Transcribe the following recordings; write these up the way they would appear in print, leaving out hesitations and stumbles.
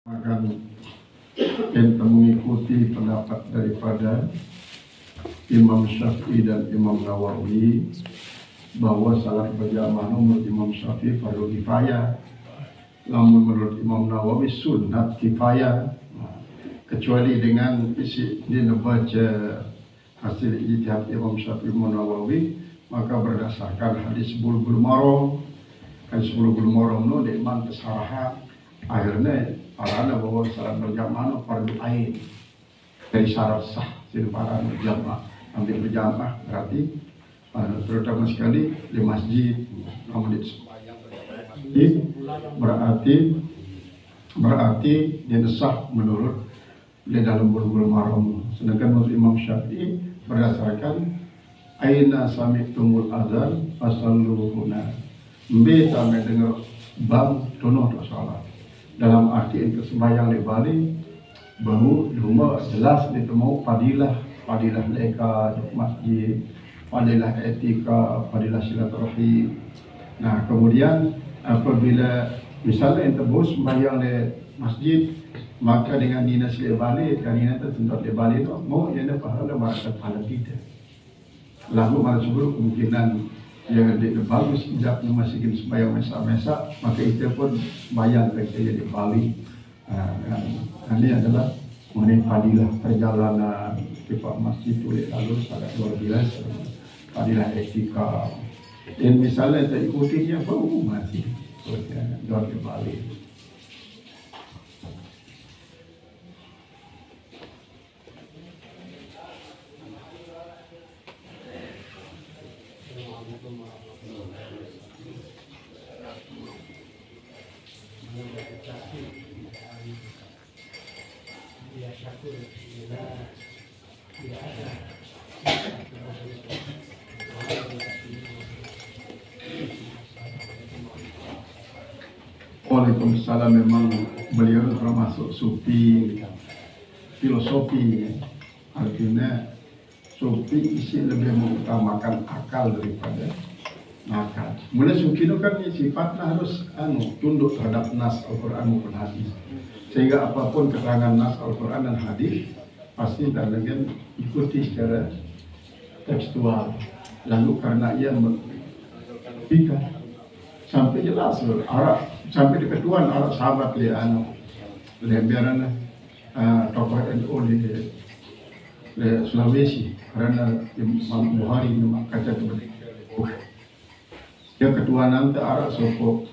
akan kita mengikuti pendapat daripada Imam Syafi'i dan Imam Nawawi bahwa salat berjamaah menurut Imam Syafi'i fardu kifayah, namun menurut Imam Nawawi sunnat kifayah, kecuali dengan isi dia baca hasil ijtihad Imam Syafi'i Imam Nawawi, maka berdasarkan hadis bulbul maram, hadis bulbul maram no di iman kesarahan akhirnya parana bahwa salat berjamaah fardu ain dari syarat sah sih para berjamaah. Ambil berjamaah berarti terutama sekali di masjid, namun di berarti dia sah menurut di dalam bulbul maram. Sedangkan menurut Imam Syafi'i berdasarkan aina sami'tumul azan fasallu huna, mbe sampai dengar bang dono tak salat. Dalam arti itu sembahyang di Bali baru rumah jelas ditemu fadilah leka di masjid, fadilah etika, fadilah silaturahim. Nah kemudian apabila misalnya ente bos sembahyang di masjid, maka dengan dinas di Bali, kan ini tertentu di Bali itu mau dia pahala merasa pahala kita. Lalu mana sebelum kemungkinan yang dia bagus tidak memasukin sembahyang mesa, maka itu pun bayang kerja di Bali. Ini adalah mengenai fadilah perjalanan ke masjid itu lalu sangat luar biasa, fadilah etika. Dan misalnya saya ikutinya baru masih di Bali. Waalaikumsalam. Memang beliau termasuk sufi filosofi, artinya sufi isi lebih mengutamakan akal daripada nakal. Mulai sufi itu kan sifatnya harus tunduk terhadap nas Al-Quran maupun hadis, sehingga apapun keterangan nas Al-Quran dan hadis pasti dan dengan ikuti secara tekstual. Lalu karena ia menghentikan sampai jelas Arab, sampai di ketuan Arab sahabat dia biaran tokoh NU di Sulawesi, karena Imam Bukhari kaca itu dia ketua nanti Arab sopok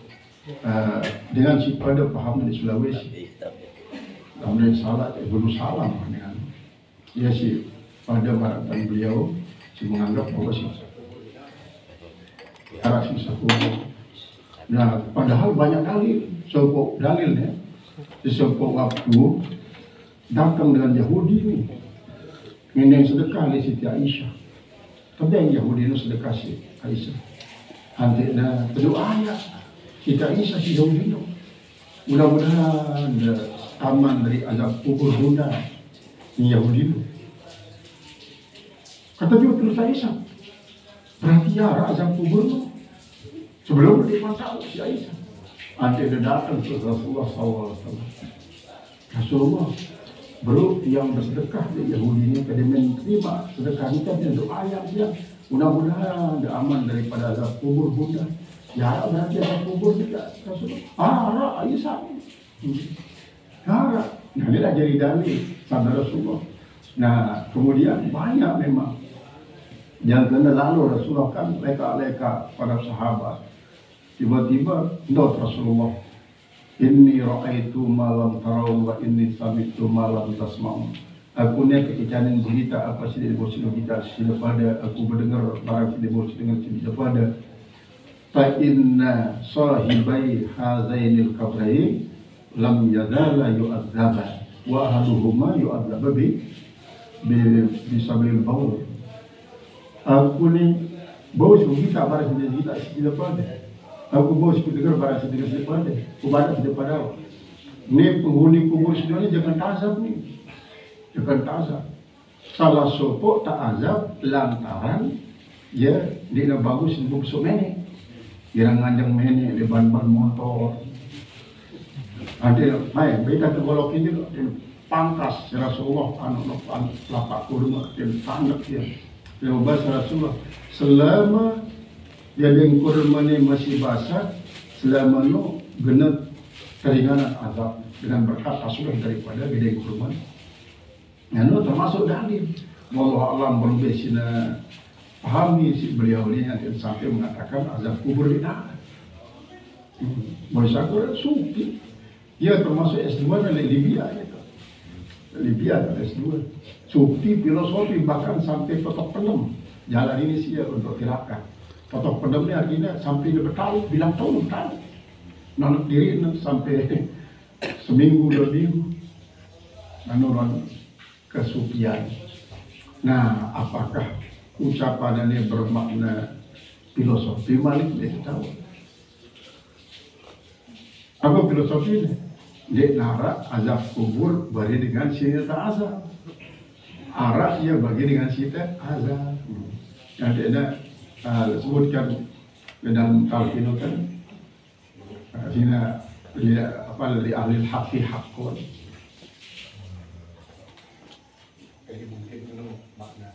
dengan si pada paham di Sulawesi, kemudian salah belum salah dengan dia si pada baratan beliau si menganggap bahwa si Arab si sahabat. Nah, padahal banyak dalilnya. Di sopok waktu datang dengan Yahudi ini, minta sedekah di Siti Aisyah. Tapi yang Yahudi itu sedekah si Aisyah. Antiknya berdoa Siti Aisyah si hidup. Mudah-mudahan aman dari azab kubur bunda ini Yahudi itu. Kata dia terus Aisyah, berarti ya azab kubur itu. Sebelum dimasak si Aisyah, nanti dia datang ke Rasulullah SAW. Rasulullah, bro yang bersedekah di Yahudi ini, kada menerima sedekah kita dan doa yang dia mudah-mudahan dia aman daripada azab kubur bunda. Ya berarti azab kubur tidak. Rasulullah, Aisyah. Nah ini dah jadi dalil sabda Rasulullah. Nah kemudian banyak memang yang kena lalu Rasulullah kan leka-leka pada sahabat. Tiba-tiba ndot Rasulullah, inni ra'aitu ma lam tarau wa inni sami'tu ma lam tasma'u. Aku ni kekicauan berita apa sih di bawah kita sila pada aku mendengar barang di bawah dengan sila pada. Fa inna sahibai hazainil qabrain lam yazala yu'adzaba wa ahaduhuma yu'adzaba bi sabil baul. Aku ni bawah kita barang kita sila pada. Aku bos dengar barang sedikit pada, ubadat daripada ni penghuni kubur sebenarnya jangan azab ni, jangan azab. Salah sopok tak azab lantaran ya dia bagus di busuk mene, dia nganjang mene di ban motor, Ada mai beda tegolok ini loh, pangkas Rasulullah anu lapak kurma dan tanak ya. Yang bahasa Rasulullah selama yang kurma ini masih basah, selama no genep keringanan azab dengan berkat asuh daripada gede kurma. Yang termasuk dalil. Wallahu alam belum besina pahami si beliau ini yang sampai mengatakan azab kubur tidak. Masya Allah sufi. Dia termasuk S2 dari Libya itu. Libya dari S2. Sufi filosofi bahkan sampai totok penem. Jalan ini sih untuk tirakat. Totok penem ini artinya sampai bertahun, bilang tahun. Nanti diri sampai seminggu 2 minggu. Menurut kesufian. Nah, apakah ucapan ini bermakna filosofi? Malik tidak tahu. Apa filosofi ini? Dek nara azab kubur bari dengan sita azab. Arah ia bagi dengan sita azab. Yang dia sebutkan dalam talqin kan, sini apa dari ahli haqi haqqun. Jadi mungkin itu makna.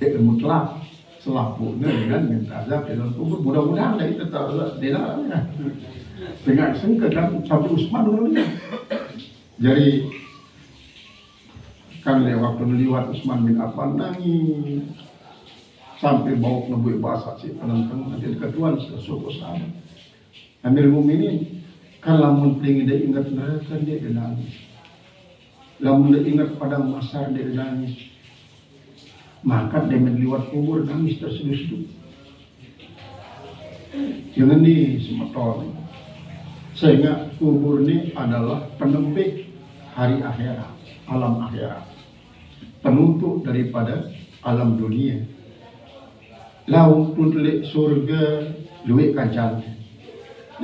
Dek mutlak selapunya dengan minta azab dalam kubur. Mudah-mudahan dari tetap dalamnya. Dengan sengke dan sampai Usman dulunya. Jadi kan waktu liwat Usman bin Affan nangis sampai bawa ngebuik bahasa si penonton nanti ketuan sesuatu sama. Amir Mukminin kan lamun tinggi dia ingat neraka dia nangis. Lamun dia ingat padang mahsyar dia nangis. Maka dia liwat kubur nangis terseduh-seduh. Jangan di semeton. Sehingga kubur ini adalah penempik hari akhirat, alam akhirat, penutup daripada alam dunia. Laut tulik surga duit kancan,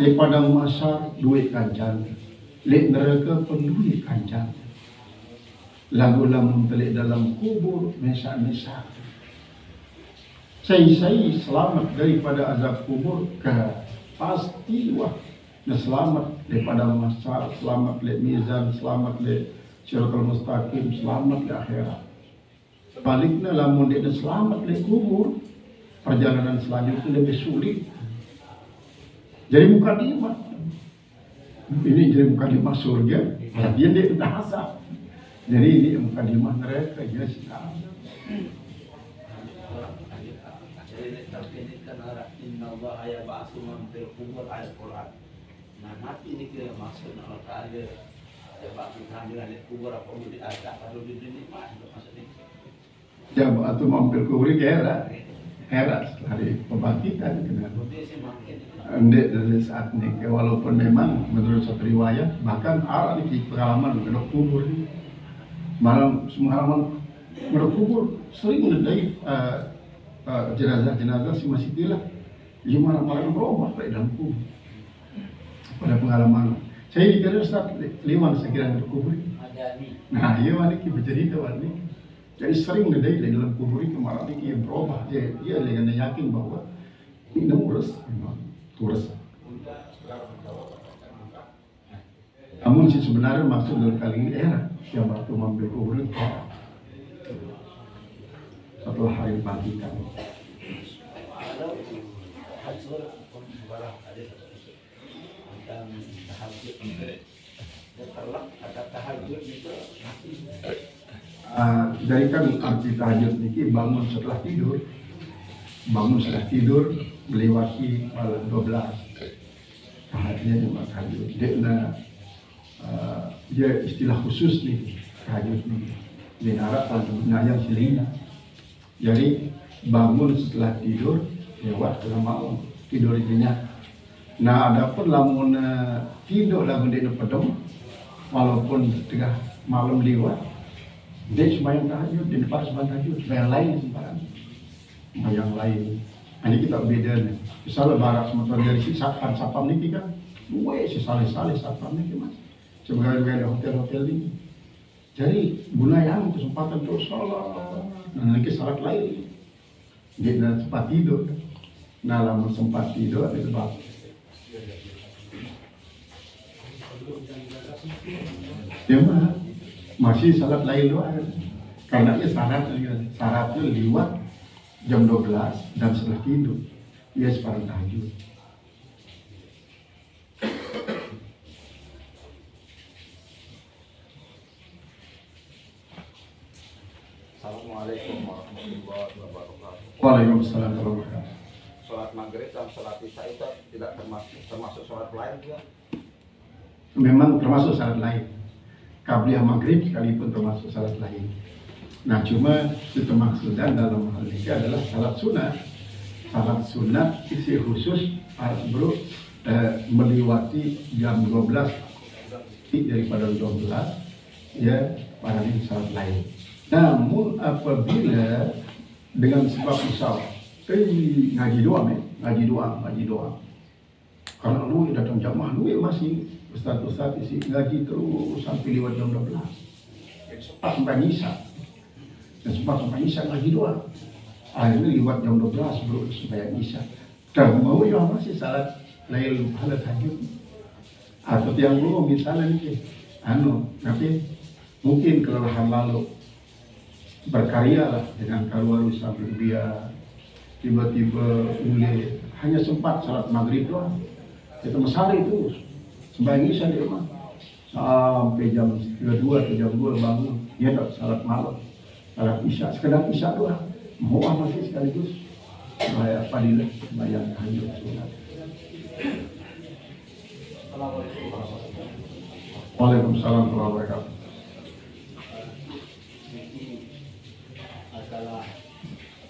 di padang mahsyar duit kancan, di neraka pun duit kancan. Lagu lamun telik dalam kubur mesak-mesak. Saya selamat daripada azab kubur ke pasti wah. Nah, selamat daripada mahsyar, selamat di mizan, selamat di siratal mustaqim, selamat di akhirat. Baliknya lamun dia selamat di kubur, perjalanan selanjutnya lebih sulit. Jadi mukadimah. Ini jadi mukadimah surga, dia udah azab. Jadi ini mukadimah neraka ya sih. Jadi kan arah inna Allah ya ba'su man fil qubur ayat Quran. Nah mati ini kira maksud Allah Ta'ala ya ba'su kehamilan di kubur apa mau diajak kalau di dunia maksudnya. Ya atau mampir kubur kira hari pembangkitan kenapa? Ndek dari saat ini walaupun memang menurut satu riwayat bahkan arah ini pengalaman mengenai kubur ini malam pengalaman mengenai kubur sering mengenai jenazah si masih tilah dia malam-malam berubah pada dalam kubur pada pengalaman saya dikira Ustaz liman sekiranya kubur nah iya mana kita bercerita ini jadi sering ngedai di dalam kubur itu malam ini yang berubah dia dengan yakin bahwa ini urus memang urus namun sih sebenarnya maksud dari kali ini era yang waktu mampir kubur itu setelah hari bangkitan. Dari kan arti tahajud ini bangun setelah tidur melewati malam 12 tahajudnya cuma tahajud dia istilah khusus nih tahajud nih di Arab tahajudnya yang silina. Jadi bangun setelah tidur lewat tengah malam tidur itunya. Nah adapun lamun tidur lamun dia pedom walaupun tengah malam lewat dia sembahyang tahajud di depan sembahyang tahajud sembahyang lain sembahyang lain. Ini kita beda nih. Misalnya barat sementara dari si sapam ini kan, si saleh sapam ini mas. Sebagai hotel-hotel ini. Jadi gunakan kesempatan untuk sholat. Nah, nanti salat lain. Dia sempat tidur. Nah, lama sempat tidur ada sebab. Ya mah masih salat lain doang. Karena ya syaratnya liwat jam 12 dan setelah tidur. Ya separuh tahajud. Assalamualaikum warahmatullahi wabarakatuh. Waalaikumsalam warahmatullahi wabarakatuh. Sholat maghrib dan sholat isya itu tidak termasuk sholat lain ya? Memang termasuk salat lain. Qabliyah maghrib sekalipun termasuk salat lain. Nah cuma itu maksudnya dalam hal ini adalah salat sunat. Salat sunat isi khusus bro melewati jam 12 daripada 12 ya pada ini salat lain. Namun apabila dengan sebab misal ngaji doang karena lu datang jamaah lu masih ustaz isi ngaji terus sampai lewat jam 12 sempat sampai nisa dan sempat sampai nisa ngaji doang akhirnya lewat jam 12 bro supaya nisa dan mau ya masih salat lail halat tahajud atau yang lu misalnya nih tapi mungkin kelelahan lalu berkarya lah dengan kaluaru sampai dia tiba-tiba mulai hanya sempat salat maghrib doang kita mesari itu sembahyang isya di rumah sampai jam 32 atau jam 2 bangun dia tak salat malam salat isya sekedar isya doang mau masih sekaligus supaya fadilah sembahyang tahajud sunat. Waalaikumsalam warahmatullahi wabarakatuh. Masalah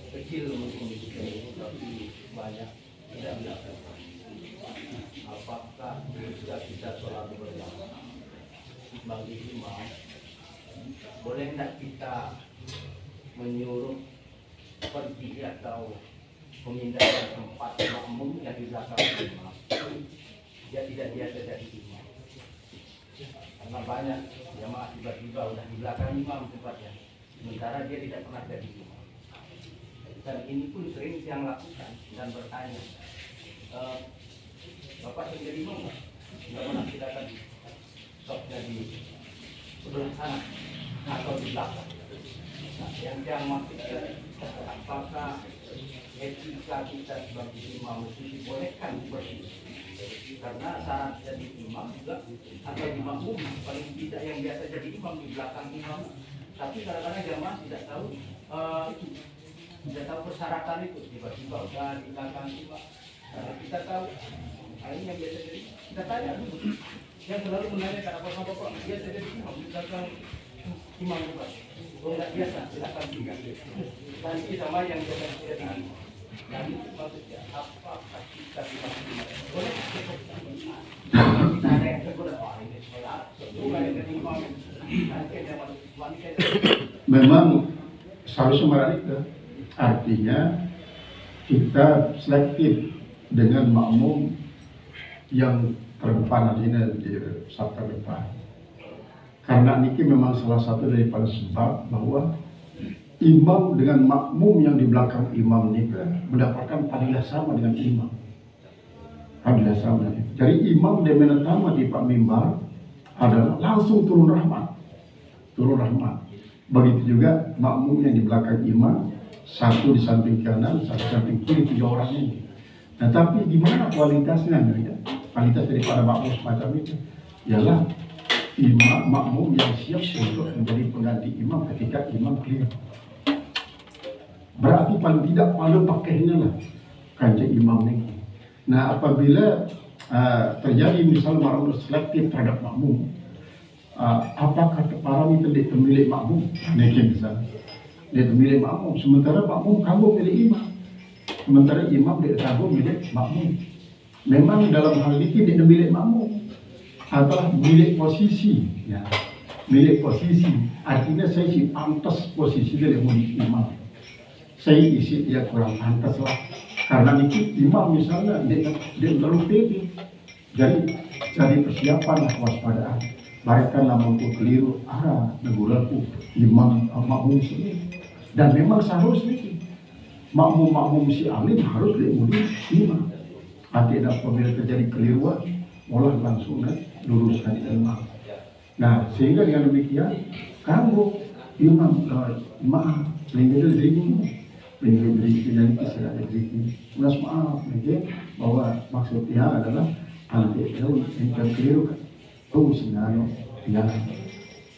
kecil mungkin kita ini tapi banyak tidak dilakukan. Apakah kita sholat berjamaah bagi imam boleh tidak kita menyuruh pergi atau memindahkan tempat makmum yang di belakang imam dia tidak biasa jadi imam karena banyak jamaah tiba-tiba udah di belakang imam tempatnya sementara dia tidak pernah jadi imam dan ini pun sering yang lakukan dan bertanya Bapak yang jadi imam nggak pernah tidak tadi sopnya di sebelah sana atau di belakang. Nah, yang maksudnya apakah etika kita sebagai imam itu dibolehkan seperti itu? Karena syarat jadi imam juga atau imam paling tidak yang biasa jadi imam di belakang imam, tapi kadang-kadang jamaah tidak tahu tidak tahu persyaratan itu tiba-tiba udah di belakang imam. Karena kita tahu ini yang biasa jadi kita tanya dulu yang selalu menanyakan apa sama bapak biasa jadi imam di belakang imam bukan kalau nggak biasa silakan juga nanti sama yang biasa jadi imam dan itu maksudnya apakah kita dimaksudkan boleh kita ada yang tergoda ini bukan yang jadi imam nanti ada wanita memang seharusnya mereka artinya kita selektif dengan makmum yang terdepan artinya di saf terdepan. Karena ini memang salah satu daripada sebab bahwa imam dengan makmum yang di belakang imam ini mendapatkan fadilah sama dengan imam. Fadilah sama. Jadi imam yang menetama di pak mimbar adalah langsung turun rahmat. Turun rahmat. Begitu juga makmum yang di belakang imam, satu di samping kanan, satu di samping kiri, 3 orang ini. Nah, tapi di mana kualitasnya? Ya? Kualitas daripada makmum semacam itu ialah imam makmum yang siap untuk menjadi pengganti imam ketika imam clear. Berarti paling tidak pada pakainya lah kanca imam ini. Nah, apabila terjadi misalnya makmum selektif terhadap makmum, apakah kepala itu dia pemilik makmum? Mungkin misalnya dia pemilik makmum, sementara makmum kamu milik imam. Sementara imam dia kagum milik makmum. Memang dalam hal ini dia milik makmum adalah milik posisi, ya. Milik posisi. Artinya saya sih pantas posisi dia milik imam. Saya isi dia kurang pantas lah. Karena itu imam misalnya dia terlalu pede. Jadi cari persiapan lah kewaspadaan. Barikanlah mampu keliru neguraku imam makmum sini. Dan memang seharusnya makmum si alim harus diundi imam. Artinya apabila terjadi keliruan, olah langsung luruskan imam. Nah, sehingga dengan demikian kamu imam maaf, lingkar dirimu, lingkar diri dan kisah diri. Mas maaf, bahwa maksudnya adalah anti itu yang keliru kan. Oh, sinano, ya,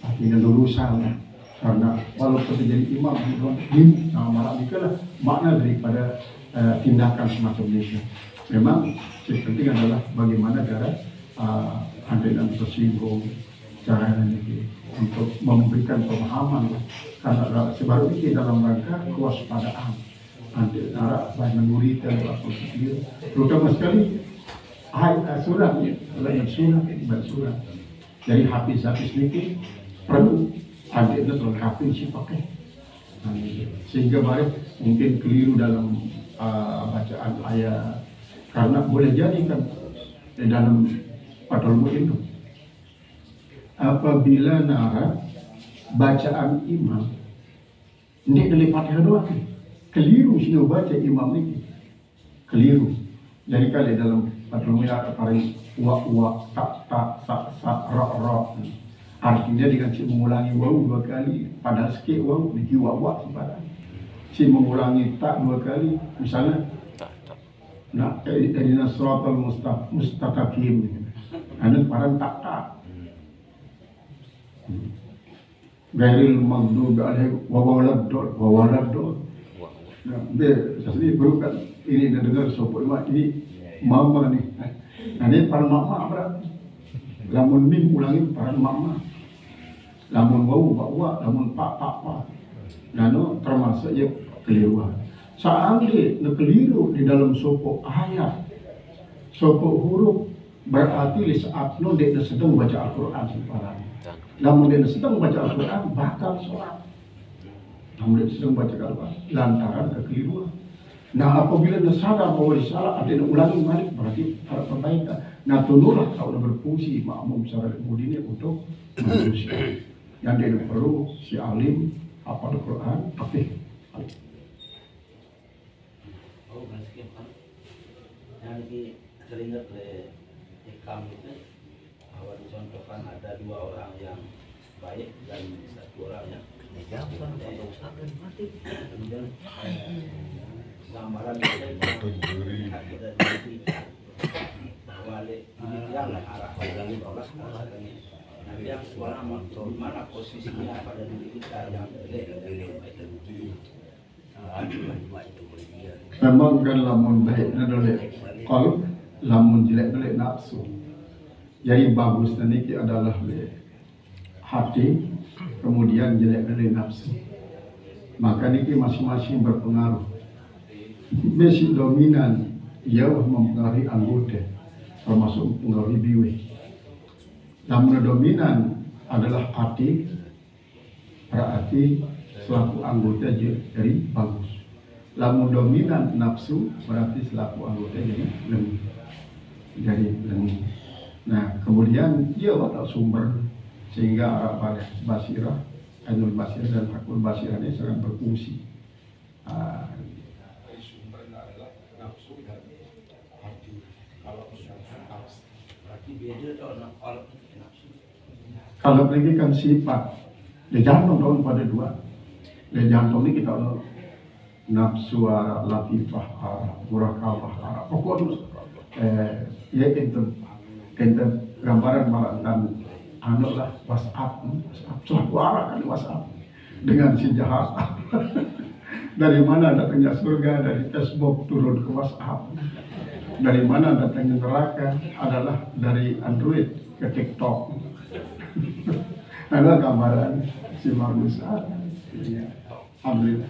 artinya lulusan. Karena walaupun jadi imam, malah itulah makna daripada tindakan semacam ini. Memang yang penting adalah bagaimana cara andai dan tersinggung cara ini untuk memberikan pemahaman karena sebaru ini dalam rangka kewaspadaan andai nara banyak murid dan waktu sendiri terutama sekali surat surat dari habis ini perlu andai itu terlengkapi si pakai sehingga baik mungkin keliru dalam bacaan ayat karena boleh jadi kan di dalam Fathul itu apabila nara bacaan imam ini dari Fatihah doang keliru sih baca imam ini keliru jadi kali dalam Fathul ada paling wa tak sa ra artinya dengan si mengulangi wawu 2 kali padahal sikit wawu di wa sebenarnya si mengulangi tak 2 kali misalnya nak dari nasratul mustaqim anu parang tak gairil maghdubi alaihim wawaladdallin nah jadi bukan ini dengar sopo ini mama nih nah ini para mama berarti lamun mim ulangi para mama lamun wawu lamun pak nano termasuk ya keliruan seandainya keliru di dalam sopo ayat sopo huruf berarti di saat no dia sedang baca Al-Quran sebenarnya namun dia sedang baca Al-Quran batal sholat namun dia sedang baca Al-Quran lantaran kekeliruan nah apabila dia sadar bahwa salah ada yang ulangi balik berarti ada perbaikan nah tunduklah kalau berfungsi makmum secara kemudian untuk manusia yang dia perlu si alim hafal Al-Quran tapi yang teringat oleh Ikam itu bahwa dicontohkan ada 2 orang yang baik dan 1 orang yang negatif. Kemudian gambaran itu bahwa demikianlah arah dari Allah bahwasanya nanti yang mana posisinya pada diri kita yang memang kan lamun baik adalah qalb lamun jelek adalah nafsu jadi bagus nanti adalah hati kemudian jelek adalah nafsu maka ini masing-masing berpengaruh besi dominan ia mempengaruhi anggota termasuk mempengaruhi biwe lamun dominan adalah hati berarti selaku anggota jadi bagus. Lamun dominan nafsu berarti selaku anggota jadi lemah. Nah kemudian dia watak sumber sehingga arah basirah, ainul basirah dan hakul basirah ini sangat berfungsi. Sumbernya adalah nafsu dan hati. Kalau nafsu berarti beda dengan nafsu. Kalau pergi kan sifat, dia jantung dong pada 2. Dan jantung ini kita nafsu latifah murakabah pokoknya ya itu gambaran malah dan anu lah WhatsApp selaku arah kan WhatsApp dengan si jahat dari mana datangnya surga dari Facebook turun ke WhatsApp dari mana datangnya neraka adalah dari Android ke TikTok adalah gambaran si manusia. Alhamdulillah.